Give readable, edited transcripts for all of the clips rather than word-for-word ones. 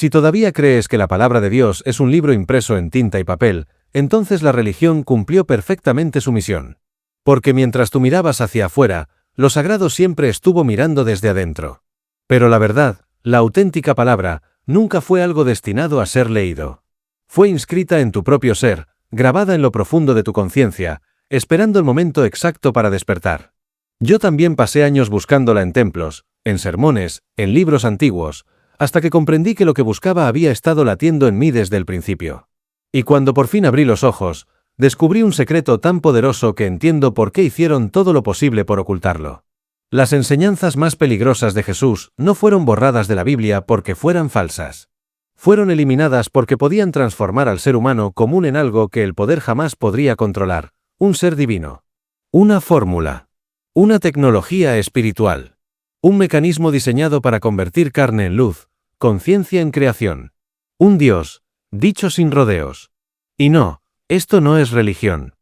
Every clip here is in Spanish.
Si todavía crees que la palabra de Dios es un libro impreso en tinta y papel, entonces la religión cumplió perfectamente su misión. Porque mientras tú mirabas hacia afuera, lo sagrado siempre estuvo mirando desde adentro. Pero la verdad, la auténtica palabra, nunca fue algo destinado a ser leído. Fue inscrita en tu propio ser, grabada en lo profundo de tu conciencia, esperando el momento exacto para despertar. Yo también pasé años buscándola en templos, en sermones, en libros antiguos, hasta que comprendí que lo que buscaba había estado latiendo en mí desde el principio. Y cuando por fin abrí los ojos, descubrí un secreto tan poderoso que entiendo por qué hicieron todo lo posible por ocultarlo. Las enseñanzas más peligrosas de Jesús no fueron borradas de la Biblia porque fueran falsas. Fueron eliminadas porque podían transformar al ser humano común en algo que el poder jamás podría controlar, un ser divino. Una fórmula. Una tecnología espiritual. Un mecanismo diseñado para convertir carne en luz, conciencia en creación. Un Dios, dicho sin rodeos. Y no, esto no es religión.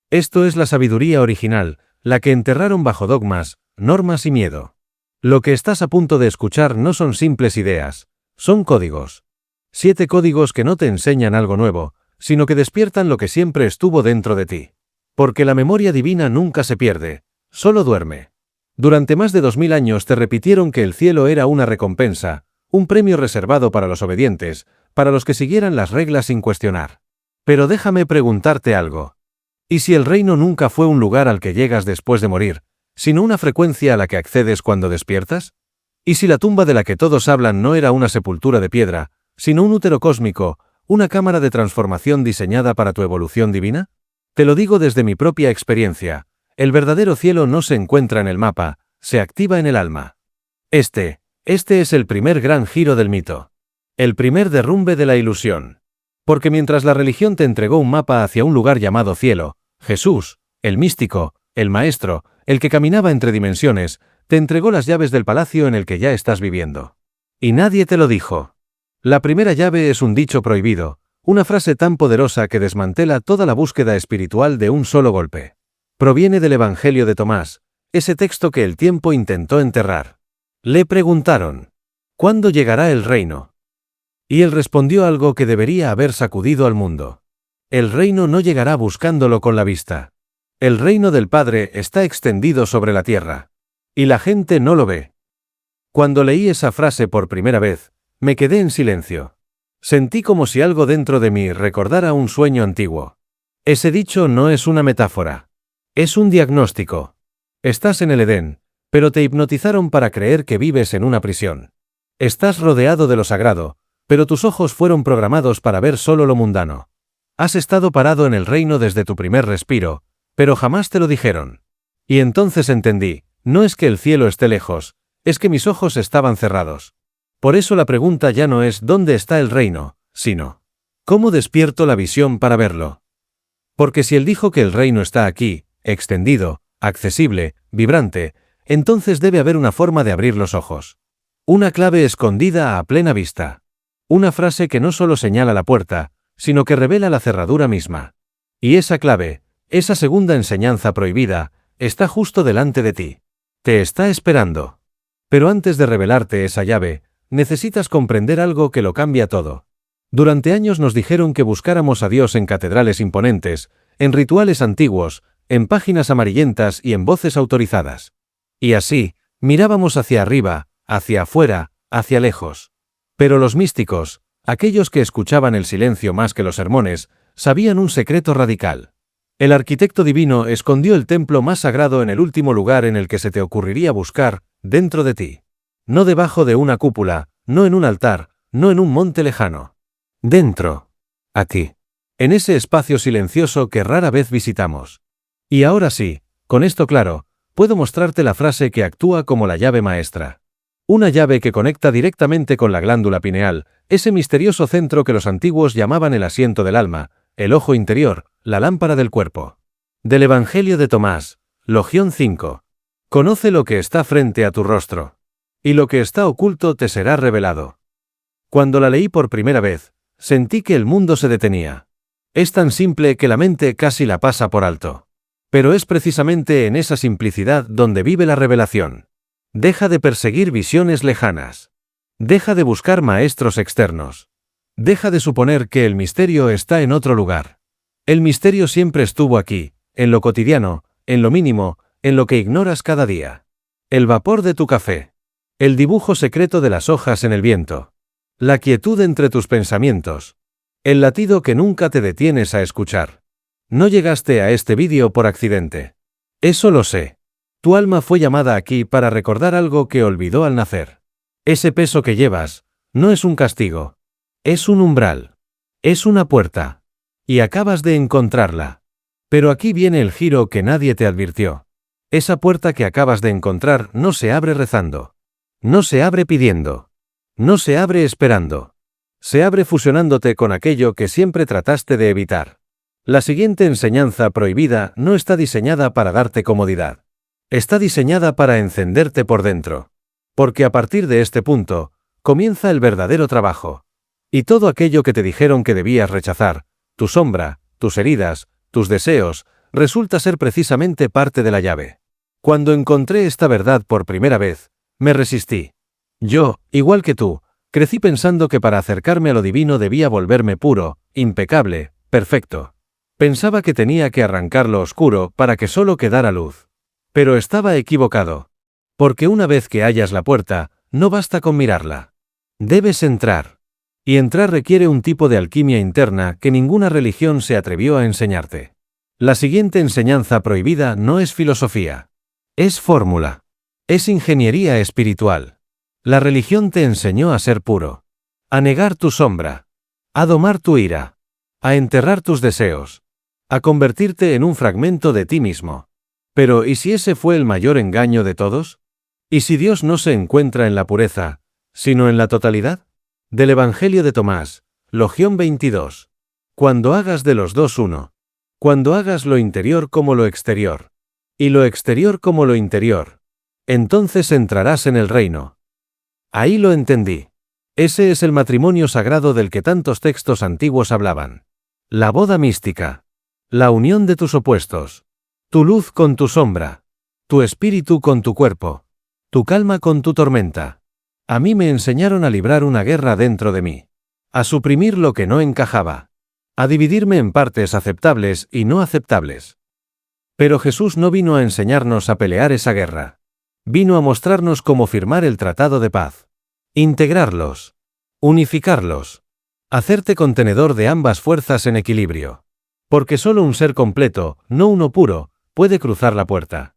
Esto es la sabiduría original, la que enterraron bajo dogmas, normas y miedo. Lo que estás a punto de escuchar no son simples ideas, son códigos. 7 códigos que no te enseñan algo nuevo, sino que despiertan lo que siempre estuvo dentro de ti. Porque la memoria divina nunca se pierde, solo duerme. Durante más de 2000 años te repitieron que el cielo era una recompensa, un premio reservado para los obedientes, para los que siguieran las reglas sin cuestionar. Pero déjame preguntarte algo. ¿Y si el reino nunca fue un lugar al que llegas después de morir, sino una frecuencia a la que accedes cuando despiertas? ¿Y si la tumba de la que todos hablan no era una sepultura de piedra, sino un útero cósmico, una cámara de transformación diseñada para tu evolución divina? Te lo digo desde mi propia experiencia, el verdadero cielo no se encuentra en el mapa, se activa en el alma. Este es el primer gran giro del mito. El primer derrumbe de la ilusión. Porque mientras la religión te entregó un mapa hacia un lugar llamado cielo, Jesús, el místico, el maestro, el que caminaba entre dimensiones, te entregó las llaves del palacio en el que ya estás viviendo. Y nadie te lo dijo. La primera llave es un dicho prohibido, una frase tan poderosa que desmantela toda la búsqueda espiritual de un solo golpe. Proviene del Evangelio de Tomás, ese texto que el tiempo intentó enterrar. Le preguntaron, ¿cuándo llegará el reino? Y él respondió algo que debería haber sacudido al mundo. El reino no llegará buscándolo con la vista. El reino del Padre está extendido sobre la tierra. Y la gente no lo ve. Cuando leí esa frase por primera vez, me quedé en silencio. Sentí como si algo dentro de mí recordara un sueño antiguo. Ese dicho no es una metáfora. Es un diagnóstico. Estás en el Edén, pero te hipnotizaron para creer que vives en una prisión. Estás rodeado de lo sagrado, pero tus ojos fueron programados para ver solo lo mundano. Has estado parado en el reino desde tu primer respiro, pero jamás te lo dijeron. Y entonces entendí, no es que el cielo esté lejos, es que mis ojos estaban cerrados. Por eso la pregunta ya no es ¿dónde está el reino?, sino ¿cómo despierto la visión para verlo? Porque si él dijo que el reino está aquí, extendido, accesible, vibrante, entonces debe haber una forma de abrir los ojos. Una clave escondida a plena vista. Una frase que no solo señala la puerta, sino que revela la cerradura misma. Y esa clave, esa segunda enseñanza prohibida, está justo delante de ti. Te está esperando. Pero antes de revelarte esa llave, necesitas comprender algo que lo cambia todo. Durante años nos dijeron que buscáramos a Dios en catedrales imponentes, en rituales antiguos, en páginas amarillentas y en voces autorizadas. Y así, mirábamos hacia arriba, hacia afuera, hacia lejos. Pero los místicos, aquellos que escuchaban el silencio más que los sermones, sabían un secreto radical. El arquitecto divino escondió el templo más sagrado en el último lugar en el que se te ocurriría buscar, dentro de ti. No debajo de una cúpula, no en un altar, no en un monte lejano. Dentro. Aquí. En ese espacio silencioso que rara vez visitamos. Y ahora sí, con esto claro, puedo mostrarte la frase que actúa como la llave maestra. Una llave que conecta directamente con la glándula pineal, ese misterioso centro que los antiguos llamaban el asiento del alma, el ojo interior, la lámpara del cuerpo. Del Evangelio de Tomás, Logión 5. Conoce lo que está frente a tu rostro. Y lo que está oculto te será revelado. Cuando la leí por primera vez, sentí que el mundo se detenía. Es tan simple que la mente casi la pasa por alto. Pero es precisamente en esa simplicidad donde vive la revelación. Deja de perseguir visiones lejanas. Deja de buscar maestros externos. Deja de suponer que el misterio está en otro lugar. El misterio siempre estuvo aquí, en lo cotidiano, en lo mínimo, en lo que ignoras cada día. El vapor de tu café. El dibujo secreto de las hojas en el viento. La quietud entre tus pensamientos. El latido que nunca te detienes a escuchar. No llegaste a este vídeo por accidente. Eso lo sé. Tu alma fue llamada aquí para recordar algo que olvidó al nacer. Ese peso que llevas no es un castigo. Es un umbral. Es una puerta. Y acabas de encontrarla. Pero aquí viene el giro que nadie te advirtió. Esa puerta que acabas de encontrar no se abre rezando. No se abre pidiendo. No se abre esperando. Se abre fusionándote con aquello que siempre trataste de evitar. La siguiente enseñanza prohibida no está diseñada para darte comodidad. Está diseñada para encenderte por dentro. Porque a partir de este punto, comienza el verdadero trabajo. Y todo aquello que te dijeron que debías rechazar, tu sombra, tus heridas, tus deseos, resulta ser precisamente parte de la llave. Cuando encontré esta verdad por primera vez, me resistí. Yo, igual que tú, crecí pensando que para acercarme a lo divino debía volverme puro, impecable, perfecto. Pensaba que tenía que arrancar lo oscuro para que solo quedara luz. Pero estaba equivocado. Porque una vez que hallas la puerta, no basta con mirarla. Debes entrar. Y entrar requiere un tipo de alquimia interna que ninguna religión se atrevió a enseñarte. La siguiente enseñanza prohibida no es filosofía. Es fórmula. Es ingeniería espiritual. La religión te enseñó a ser puro. A negar tu sombra. A domar tu ira. A enterrar tus deseos. A convertirte en un fragmento de ti mismo. Pero ¿y si ese fue el mayor engaño de todos? ¿Y si Dios no se encuentra en la pureza, sino en la totalidad? Del Evangelio de Tomás, Logión 22. Cuando hagas de los dos uno. Cuando hagas lo interior como lo exterior. Y lo exterior como lo interior. Entonces entrarás en el reino. Ahí lo entendí. Ese es el matrimonio sagrado del que tantos textos antiguos hablaban. La boda mística. La unión de tus opuestos. Tu luz con tu sombra. Tu espíritu con tu cuerpo. Tu calma con tu tormenta. A mí me enseñaron a librar una guerra dentro de mí. A suprimir lo que no encajaba. A dividirme en partes aceptables y no aceptables. Pero Jesús no vino a enseñarnos a pelear esa guerra. Vino a mostrarnos cómo firmar el tratado de paz. Integrarlos. Unificarlos. Hacerte contenedor de ambas fuerzas en equilibrio. Porque solo un ser completo, no uno puro, puede cruzar la puerta.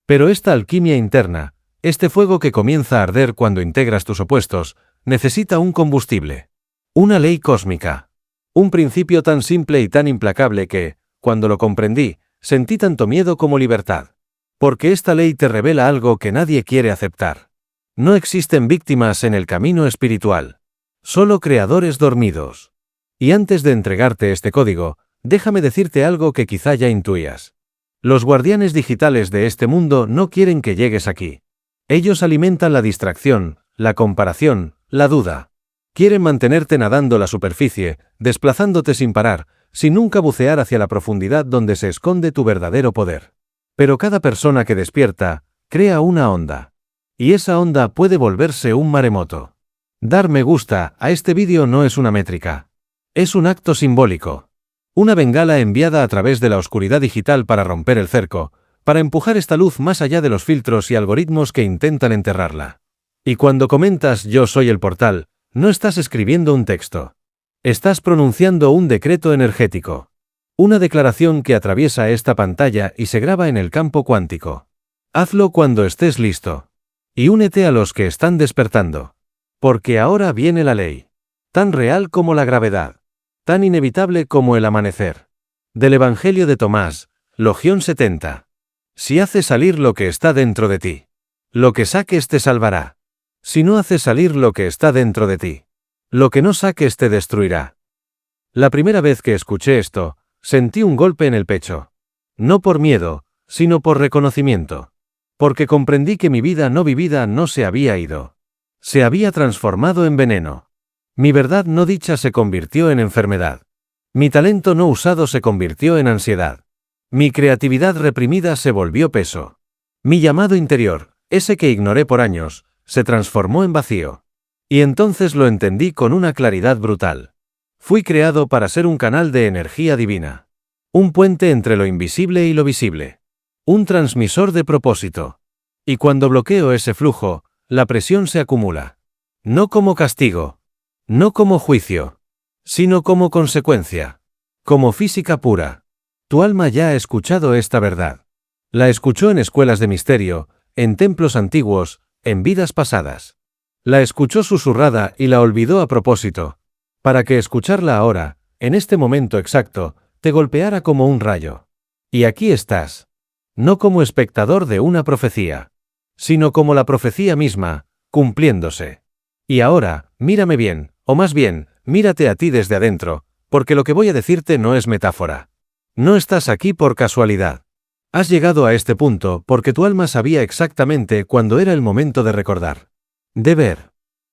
Pero esta alquimia interna, este fuego que comienza a arder cuando integras tus opuestos, necesita un combustible. Una ley cósmica. Un principio tan simple y tan implacable que, cuando lo comprendí, sentí tanto miedo como libertad. Porque esta ley te revela algo que nadie quiere aceptar. No existen víctimas en el camino espiritual. Solo creadores dormidos. Y antes de entregarte este código, déjame decirte algo que quizá ya intuías. Los guardianes digitales de este mundo no quieren que llegues aquí. Ellos alimentan la distracción, la comparación, la duda. Quieren mantenerte nadando la superficie, desplazándote sin parar, sin nunca bucear hacia la profundidad donde se esconde tu verdadero poder. Pero cada persona que despierta, crea una onda. Y esa onda puede volverse un maremoto. Dar me gusta a este vídeo no es una métrica. Es un acto simbólico. Una bengala enviada a través de la oscuridad digital para romper el cerco, para empujar esta luz más allá de los filtros y algoritmos que intentan enterrarla. Y cuando comentas "yo soy el portal", no estás escribiendo un texto. Estás pronunciando un decreto energético. Una declaración que atraviesa esta pantalla y se graba en el campo cuántico. Hazlo cuando estés listo. Y únete a los que están despertando. Porque ahora viene la ley. Tan real como la gravedad. Tan inevitable como el amanecer. Del Evangelio de Tomás, Logión 70. Si haces salir lo que está dentro de ti, lo que saques te salvará. Si no haces salir lo que está dentro de ti, lo que no saques te destruirá. La primera vez que escuché esto, sentí un golpe en el pecho. No por miedo, sino por reconocimiento. Porque comprendí que mi vida no vivida no se había ido. Se había transformado en veneno. Mi verdad no dicha se convirtió en enfermedad. Mi talento no usado se convirtió en ansiedad. Mi creatividad reprimida se volvió peso. Mi llamado interior, ese que ignoré por años, se transformó en vacío. Y entonces lo entendí con una claridad brutal. Fui creado para ser un canal de energía divina. Un puente entre lo invisible y lo visible. Un transmisor de propósito. Y cuando bloqueo ese flujo, la presión se acumula. No como castigo. No como juicio. Sino como consecuencia. Como física pura. Tu alma ya ha escuchado esta verdad. La escuchó en escuelas de misterio, en templos antiguos, en vidas pasadas. La escuchó susurrada y la olvidó a propósito, para que escucharla ahora, en este momento exacto, te golpeara como un rayo. Y aquí estás. No como espectador de una profecía, sino como la profecía misma, cumpliéndose. Y ahora, mírame bien, o más bien, mírate a ti desde adentro, porque lo que voy a decirte no es metáfora. No estás aquí por casualidad. Has llegado a este punto porque tu alma sabía exactamente cuándo era el momento de recordar. De ver.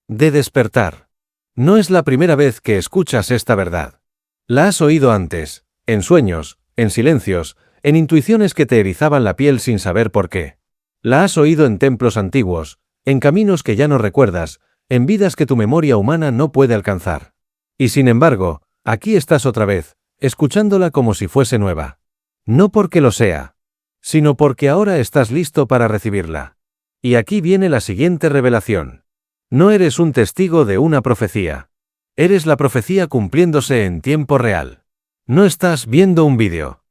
De despertar. No es la primera vez que escuchas esta verdad. La has oído antes, en sueños, en silencios, en intuiciones que te erizaban la piel sin saber por qué. La has oído en templos antiguos, en caminos que ya no recuerdas, en vidas que tu memoria humana no puede alcanzar. Y sin embargo, aquí estás otra vez, escuchándola como si fuese nueva. No porque lo sea, sino porque ahora estás listo para recibirla. Y aquí viene la siguiente revelación. No eres un testigo de una profecía. Eres la profecía cumpliéndose en tiempo real. No estás viendo un vídeo.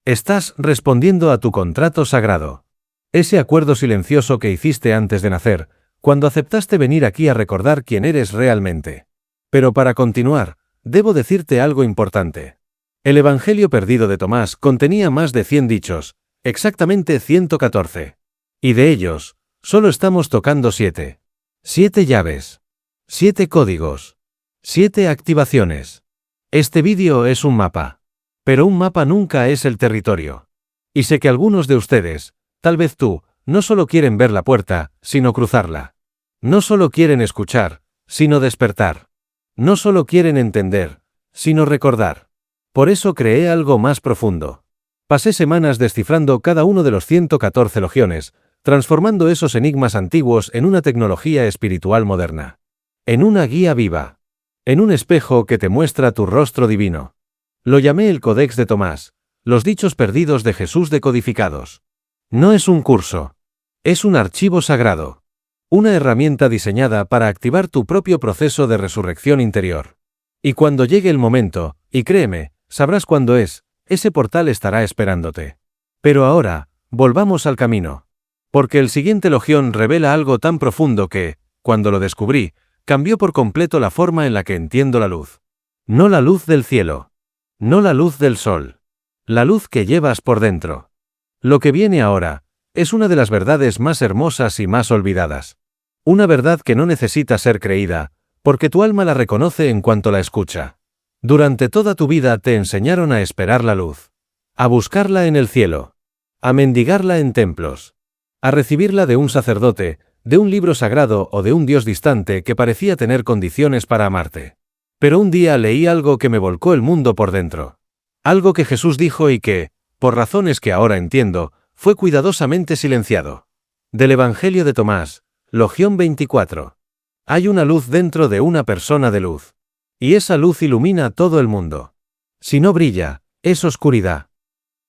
Estás respondiendo a tu contrato sagrado. Ese acuerdo silencioso que hiciste antes de nacer, cuando aceptaste venir aquí a recordar quién eres realmente. Pero para continuar, debo decirte algo importante. El Evangelio perdido de Tomás contenía más de 100 dichos, exactamente 114. Y de ellos, solo estamos tocando 7. 7 llaves. 7 códigos. 7 activaciones. Este vídeo es un mapa. Pero un mapa nunca es el territorio. Y sé que algunos de ustedes, tal vez tú, no solo quieren ver la puerta, sino cruzarla. No solo quieren escuchar, sino despertar. No solo quieren entender, sino recordar. Por eso creé algo más profundo. Pasé semanas descifrando cada uno de los 114 logiones, transformando esos enigmas antiguos en una tecnología espiritual moderna. En una guía viva. En un espejo que te muestra tu rostro divino. Lo llamé el Códex de Tomás, los dichos perdidos de Jesús decodificados. No es un curso. Es un archivo sagrado. Una herramienta diseñada para activar tu propio proceso de resurrección interior. Y cuando llegue el momento, y créeme, sabrás cuándo es, ese portal estará esperándote. Pero ahora, volvamos al camino. Porque el siguiente logión revela algo tan profundo que, cuando lo descubrí, cambió por completo la forma en la que entiendo la luz. No la luz del cielo. No la luz del sol. La luz que llevas por dentro. Lo que viene ahora, es una de las verdades más hermosas y más olvidadas. Una verdad que no necesita ser creída, porque tu alma la reconoce en cuanto la escucha. Durante toda tu vida te enseñaron a esperar la luz. A buscarla en el cielo. A mendigarla en templos. A recibirla de un sacerdote, de un libro sagrado o de un Dios distante que parecía tener condiciones para amarte. Pero un día leí algo que me volcó el mundo por dentro. Algo que Jesús dijo y que, por razones que ahora entiendo, fue cuidadosamente silenciado. Del Evangelio de Tomás, Logión 24. Hay una luz dentro de una persona de luz. Y esa luz ilumina todo el mundo. Si no brilla, es oscuridad.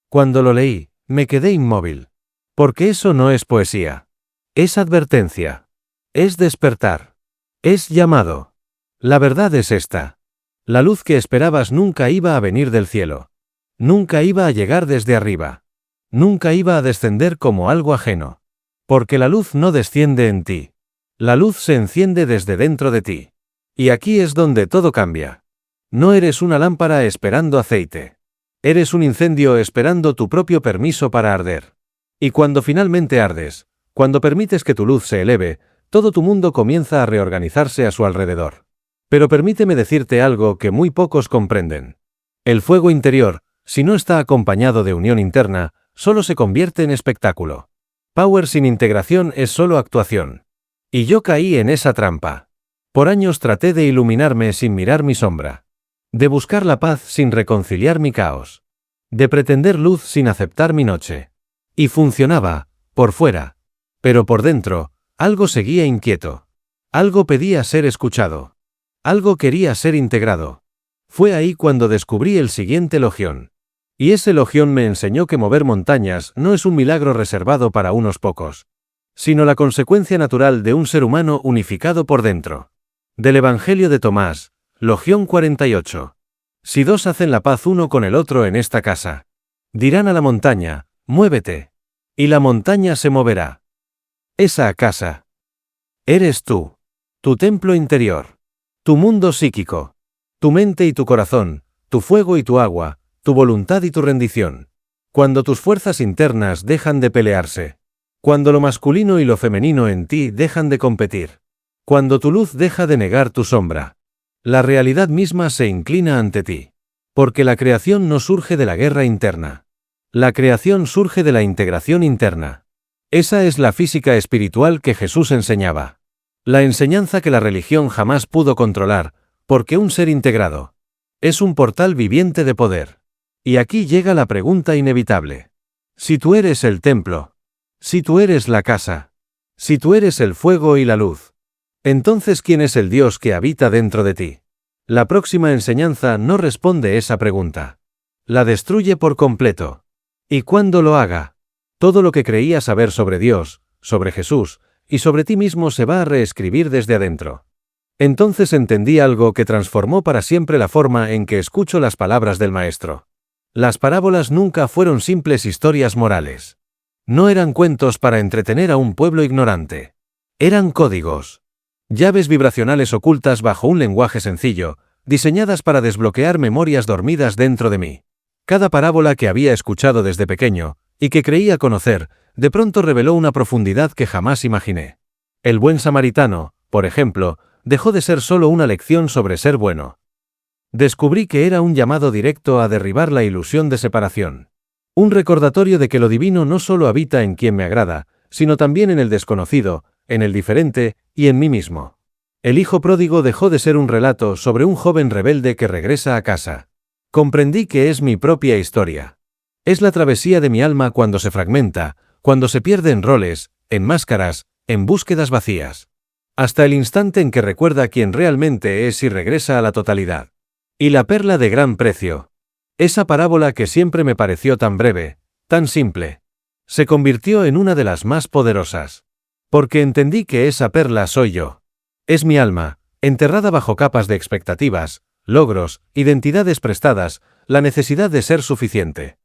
Cuando lo leí, me quedé inmóvil. Porque eso no es poesía. Es advertencia. Es despertar. Es llamado. La verdad es esta. La luz que esperabas nunca iba a venir del cielo. Nunca iba a llegar desde arriba. Nunca iba a descender como algo ajeno. Porque la luz no desciende en ti. La luz se enciende desde dentro de ti. Y aquí es donde todo cambia. No eres una lámpara esperando aceite. Eres un incendio esperando tu propio permiso para arder. Y cuando finalmente ardes, cuando permites que tu luz se eleve, todo tu mundo comienza a reorganizarse a su alrededor. Pero permíteme decirte algo que muy pocos comprenden. El fuego interior, si no está acompañado de unión interna, solo se convierte en espectáculo. Power sin integración es solo actuación. Y yo caí en esa trampa. Por años traté de iluminarme sin mirar mi sombra. De buscar la paz sin reconciliar mi caos. De pretender luz sin aceptar mi noche. Y funcionaba, por fuera. Pero por dentro, algo seguía inquieto. Algo pedía ser escuchado. Algo quería ser integrado. Fue ahí cuando descubrí el siguiente logión. Y ese logión me enseñó que mover montañas no es un milagro reservado para unos pocos, sino la consecuencia natural de un ser humano unificado por dentro. Del Evangelio de Tomás, logión 48. Si dos hacen la paz uno con el otro en esta casa, dirán a la montaña, muévete. Y la montaña se moverá. Esa casa eres tú. Tu templo interior. Tu mundo psíquico. Tu mente y tu corazón, tu fuego y tu agua, tu voluntad y tu rendición. Cuando tus fuerzas internas dejan de pelearse. Cuando lo masculino y lo femenino en ti dejan de competir. Cuando tu luz deja de negar tu sombra. La realidad misma se inclina ante ti. Porque la creación no surge de la guerra interna. La creación surge de la integración interna. Esa es la física espiritual que Jesús enseñaba. La enseñanza que la religión jamás pudo controlar, porque un ser integrado es un portal viviente de poder. Y aquí llega la pregunta inevitable. Si tú eres el templo, si tú eres la casa, si tú eres el fuego y la luz, entonces ¿quién es el Dios que habita dentro de ti? La próxima enseñanza no responde esa pregunta. La destruye por completo. Y cuando lo haga, todo lo que creías saber sobre Dios, sobre Jesús, y sobre ti mismo se va a reescribir desde adentro. Entonces entendí algo que transformó para siempre la forma en que escucho las palabras del Maestro. Las parábolas nunca fueron simples historias morales. No eran cuentos para entretener a un pueblo ignorante. Eran códigos. Llaves vibracionales ocultas bajo un lenguaje sencillo, diseñadas para desbloquear memorias dormidas dentro de mí. Cada parábola que había escuchado desde pequeño, y que creía conocer, de pronto reveló una profundidad que jamás imaginé. El buen samaritano, por ejemplo, dejó de ser solo una lección sobre ser bueno. Descubrí que era un llamado directo a derribar la ilusión de separación. Un recordatorio de que lo divino no solo habita en quien me agrada, sino también en el desconocido, en el diferente, y en mí mismo. El hijo pródigo dejó de ser un relato sobre un joven rebelde que regresa a casa. Comprendí que es mi propia historia. Es la travesía de mi alma cuando se fragmenta, cuando se pierde en roles, en máscaras, en búsquedas vacías. Hasta el instante en que recuerda quién realmente es y regresa a la totalidad. Y la perla de gran precio. Esa parábola que siempre me pareció tan breve, tan simple, se convirtió en una de las más poderosas. Porque entendí que esa perla soy yo. Es mi alma, enterrada bajo capas de expectativas, logros, identidades prestadas, la necesidad de ser suficiente.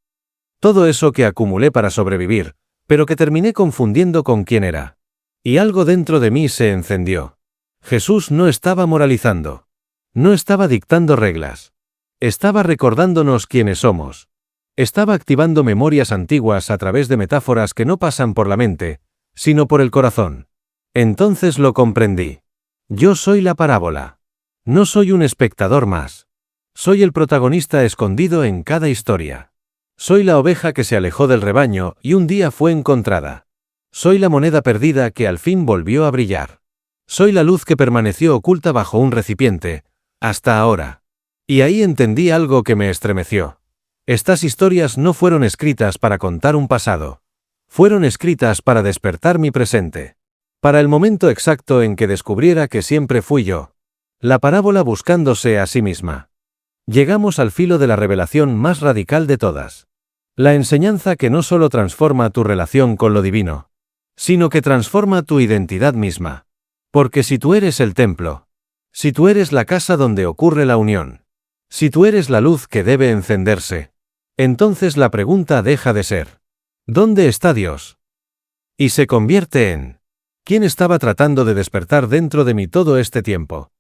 Todo eso que acumulé para sobrevivir, pero que terminé confundiendo con quién era. Y algo dentro de mí se encendió. Jesús no estaba moralizando. No estaba dictando reglas. Estaba recordándonos quiénes somos. Estaba activando memorias antiguas a través de metáforas que no pasan por la mente, sino por el corazón. Entonces lo comprendí. Yo soy la parábola. No soy un espectador más. Soy el protagonista escondido en cada historia. Soy la oveja que se alejó del rebaño y un día fue encontrada. Soy la moneda perdida que al fin volvió a brillar. Soy la luz que permaneció oculta bajo un recipiente, hasta ahora. Y ahí entendí algo que me estremeció. Estas historias no fueron escritas para contar un pasado. Fueron escritas para despertar mi presente. Para el momento exacto en que descubriera que siempre fui yo. La parábola buscándose a sí misma. Llegamos al filo de la revelación más radical de todas. La enseñanza que no solo transforma tu relación con lo divino, sino que transforma tu identidad misma. Porque si tú eres el templo, si tú eres la casa donde ocurre la unión, si tú eres la luz que debe encenderse, entonces la pregunta deja de ser ¿dónde está Dios? Y se convierte en ¿quién estaba tratando de despertar dentro de mí todo este tiempo?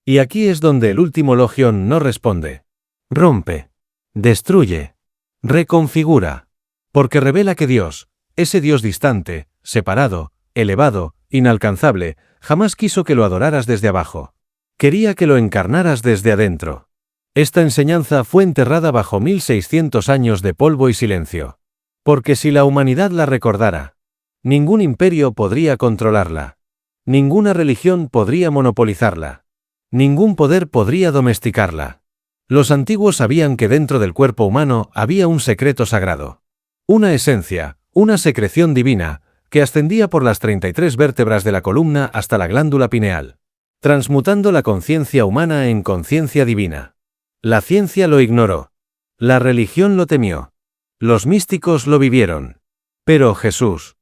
Y aquí es donde el último logión no responde. Rompe, destruye, reconfigura, porque revela que Dios, ese Dios distante, separado, elevado, inalcanzable, jamás quiso que lo adoraras desde abajo. Quería que lo encarnaras desde adentro. Esta enseñanza fue enterrada bajo 1600 años de polvo y silencio. Porque si la humanidad la recordara, ningún imperio podría controlarla. Ninguna religión podría monopolizarla. Ningún poder podría domesticarla. Los antiguos sabían que dentro del cuerpo humano había un secreto sagrado. Una esencia, una secreción divina, que ascendía por las 33 vértebras de la columna hasta la glándula pineal, transmutando la conciencia humana en conciencia divina. La ciencia lo ignoró. La religión lo temió. Los místicos lo vivieron. Pero Jesús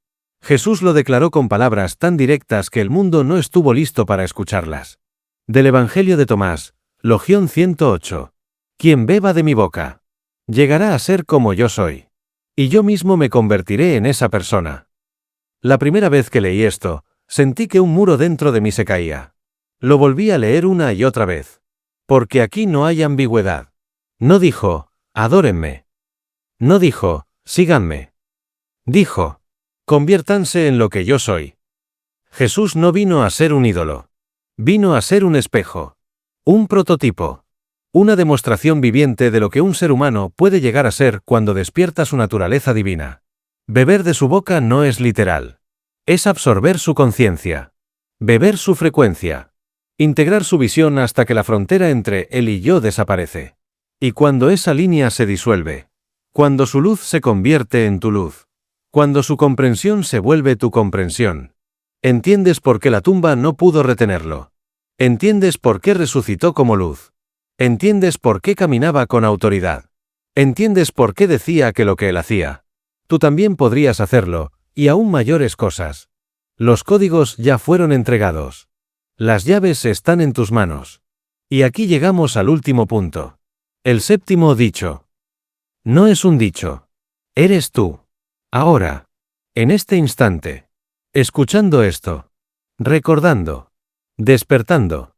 lo declaró con palabras tan directas que el mundo no estuvo listo para escucharlas. Del Evangelio de Tomás, Logión 108. Quien beba de mi boca, llegará a ser como yo soy. Y yo mismo me convertiré en esa persona. La primera vez que leí esto, sentí que un muro dentro de mí se caía. Lo volví a leer una y otra vez. Porque aquí no hay ambigüedad. No dijo, adórenme. No dijo, síganme. Dijo, conviértanse en lo que yo soy. Jesús no vino a ser un ídolo. Vino a ser un espejo. Un prototipo. Una demostración viviente de lo que un ser humano puede llegar a ser cuando despierta su naturaleza divina. Beber de su boca no es literal. Es absorber su conciencia. Beber su frecuencia. Integrar su visión hasta que la frontera entre él y yo desaparece. Y cuando esa línea se disuelve. Cuando su luz se convierte en tu luz. Cuando su comprensión se vuelve tu comprensión. Entiendes por qué la tumba no pudo retenerlo. Entiendes por qué resucitó como luz. Entiendes por qué caminaba con autoridad. Entiendes por qué decía que lo que él hacía. Tú también podrías hacerlo, y aún mayores cosas. Los códigos ya fueron entregados. Las llaves están en tus manos. Y aquí llegamos al último punto. El séptimo dicho. No es un dicho. Eres tú. Ahora. En este instante. Escuchando esto. Recordando. Despertando.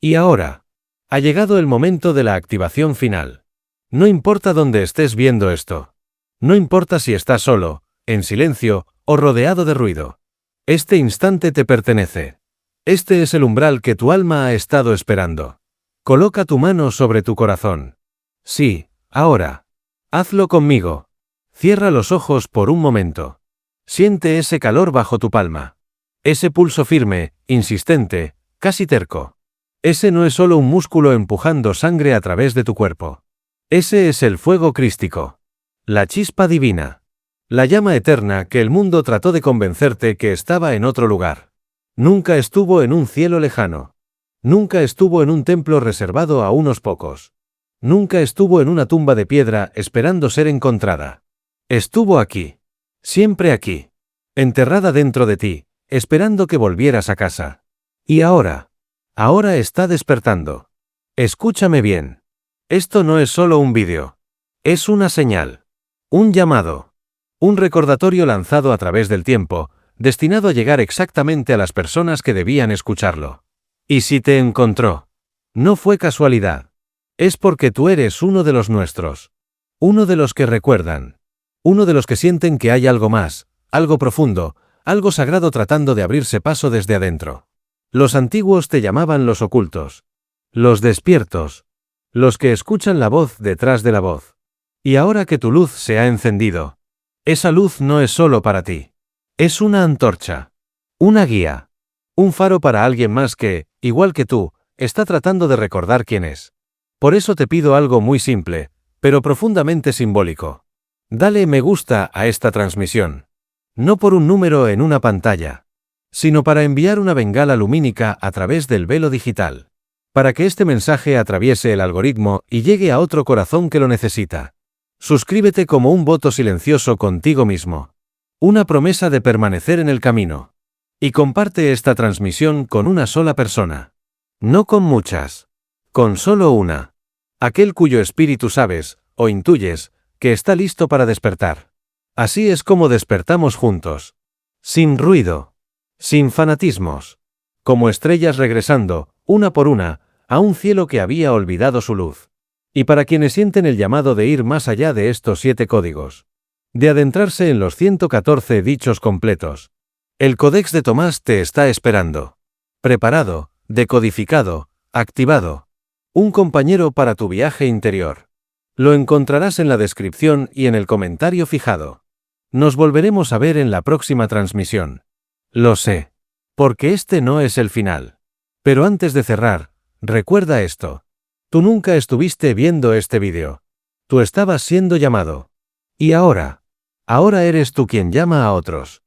Y ahora. Ha llegado el momento de la activación final. No importa dónde estés viendo esto. No importa si estás solo, en silencio, o rodeado de ruido. Este instante te pertenece. Este es el umbral que tu alma ha estado esperando. Coloca tu mano sobre tu corazón. Sí, ahora. Hazlo conmigo. Cierra los ojos por un momento. Siente ese calor bajo tu palma. Ese pulso firme, insistente, casi terco. Ese no es solo un músculo empujando sangre a través de tu cuerpo. Ese es el fuego crístico. La chispa divina. La llama eterna que el mundo trató de convencerte que estaba en otro lugar. Nunca estuvo en un cielo lejano. Nunca estuvo en un templo reservado a unos pocos. Nunca estuvo en una tumba de piedra esperando ser encontrada. Estuvo aquí. Siempre aquí. Enterrada dentro de ti, esperando que volvieras a casa. Y ahora. Ahora está despertando. Escúchame bien. Esto no es solo un vídeo. Es una señal. Un llamado. Un recordatorio lanzado a través del tiempo, destinado a llegar exactamente a las personas que debían escucharlo. Y si te encontró, no fue casualidad. Es porque tú eres uno de los nuestros. Uno de los que recuerdan. Uno de los que sienten que hay algo más, algo profundo, algo sagrado tratando de abrirse paso desde adentro. Los antiguos te llamaban los ocultos. Los despiertos. Los que escuchan la voz detrás de la voz. Y ahora que tu luz se ha encendido, esa luz no es solo para ti. Es una antorcha. Una guía. Un faro para alguien más que, igual que tú, está tratando de recordar quién es. Por eso te pido algo muy simple, pero profundamente simbólico. Dale me gusta a esta transmisión. No por un número en una pantalla, sino para enviar una bengala lumínica a través del velo digital. Para que este mensaje atraviese el algoritmo y llegue a otro corazón que lo necesita. Suscríbete como un voto silencioso contigo mismo. Una promesa de permanecer en el camino. Y comparte esta transmisión con una sola persona. No con muchas. Con solo una. Aquel cuyo espíritu sabes, o intuyes, que está listo para despertar. Así es como despertamos juntos. Sin ruido. Sin fanatismos. Como estrellas regresando, una por una, a un cielo que había olvidado su luz. Y para quienes sienten el llamado de ir más allá de estos 7 códigos. De adentrarse en los 114 dichos completos. El Códex de Tomás te está esperando. Preparado, decodificado, activado. Un compañero para tu viaje interior. Lo encontrarás en la descripción y en el comentario fijado. Nos volveremos a ver en la próxima transmisión. Lo sé. Porque este no es el final. Pero antes de cerrar, recuerda esto. Tú nunca estuviste viendo este vídeo. Tú estabas siendo llamado. Y ahora eres tú quien llama a otros.